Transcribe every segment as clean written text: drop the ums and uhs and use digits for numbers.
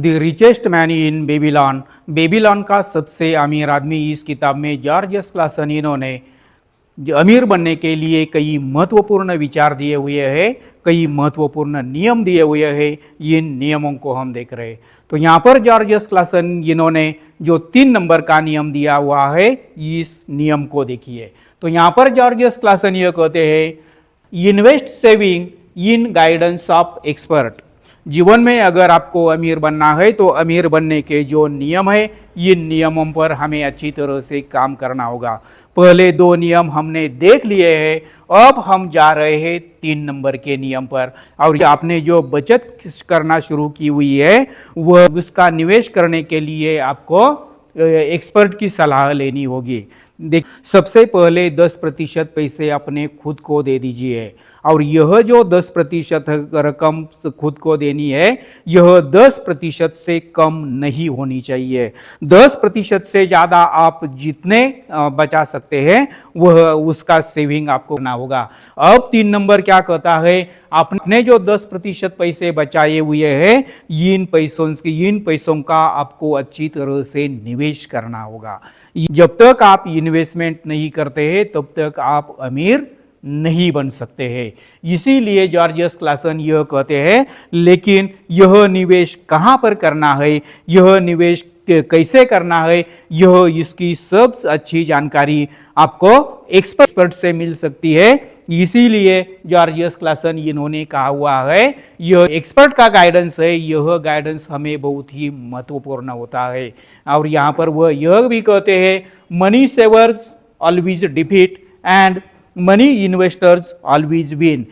The richest man in Babylon, Babylon का सबसे अमीर आदमी। इस किताब में जॉर्ज एस क्लासन इन्होंने अमीर बनने के लिए कई महत्वपूर्ण विचार दिए हुए हैं, कई महत्वपूर्ण नियम दिए हुए हैं। इन नियमों को हम देख रहे हैं। तो यहाँ पर जॉर्ज एस क्लासन इन्होंने जो 3 नंबर का नियम दिया हुआ है, इस नियम को देखिए। तो यहाँ पर जॉर्ज एस क्लासन यह कहते हैं, invest saving in guidance of expert. जीवन में अगर आपको अमीर बनना है तो अमीर बनने के जो नियम है, इन नियमों पर हमें अच्छी तरह से काम करना होगा। पहले 2 नियम हमने देख लिए हैं, अब हम जा रहे हैं 3 नंबर के नियम पर। और आपने जो बचत करना शुरू की हुई है, वह उसका निवेश करने के लिए आपको एक्सपर्ट की सलाह लेनी होगी। देख, सबसे पहले 10% पैसे अपने खुद को दे दीजिए। और यह जो 10% रकम खुद को देनी है, यह 10% से कम नहीं होनी चाहिए। 10% से ज़्यादा आप जितने बचा सकते हैं, वह उसका सेविंग आपको करना होगा। अब 3 नंबर क्या कहता है, आपने जो 10% पैसे बचाए हुए हैं, इन पैसों का आपको अच्छी तरह से निवेश करना होगा। जब तक आप इन्वेस्टमेंट नहीं करते हैं, तब तक आप अमीर नहीं बन सकते हैं। इसीलिए जॉर्ज एस क्लासन यह कहते हैं, लेकिन यह निवेश कहाँ पर करना है, यह निवेश कैसे करना है, यह इसकी सब अच्छी जानकारी आपको एक्सपर्ट से मिल सकती है। इसीलिए जॉर्ज एस क्लासन इन्होंने कहा हुआ है, यह एक्सपर्ट का गाइडेंस है, यह गाइडेंस हमें बहुत ही महत्वपूर्ण होता है। और यहाँ पर वह यह भी कहते हैं, money savers always defeat and money investors always win.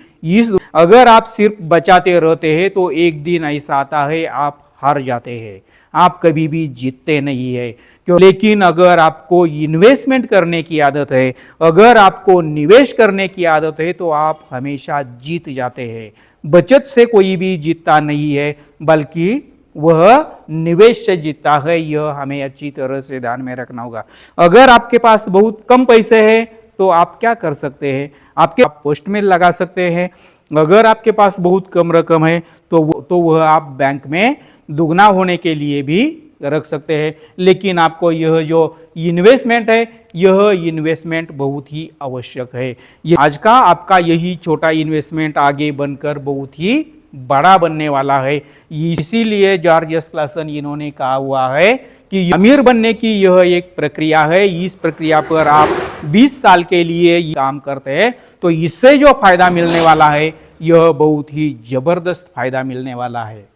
अगर आप सिर्फ बचाते रहते हैं तो एक दिन ऐसा आता है आप हार जाते हैं, आप कभी भी जीतते नहीं है। क्यों? लेकिन अगर आपको इन्वेस्टमेंट करने की आदत है, अगर आपको निवेश करने की आदत है, तो आप हमेशा जीत जाते हैं। बचत से कोई भी जीतता नहीं है, बल्कि वह निवेश से जीतता है। यह हमें अच्छी तरह से ध्यान में रखना होगा। अगर आपके पास बहुत कम पैसे हैं तो आप क्या कर सकते हैं, आप पोस्ट में लगा सकते हैं। अगर आपके पास बहुत कम रकम है तो वह आप बैंक में दुगना होने के लिए भी रख सकते हैं। लेकिन आपको यह जो इन्वेस्टमेंट है, यह इन्वेस्टमेंट बहुत ही आवश्यक है। आज का आपका यही छोटा इन्वेस्टमेंट आगे बनकर बहुत ही बड़ा बनने वाला है। इसीलिए जॉर्ज एस क्लासन इन्होंने कहा हुआ है कि अमीर बनने की यह एक प्रक्रिया है। इस प्रक्रिया पर आप 20 साल के लिए काम करते हैं तो इससे जो फायदा मिलने वाला है, यह बहुत ही जबरदस्त फायदा मिलने वाला है।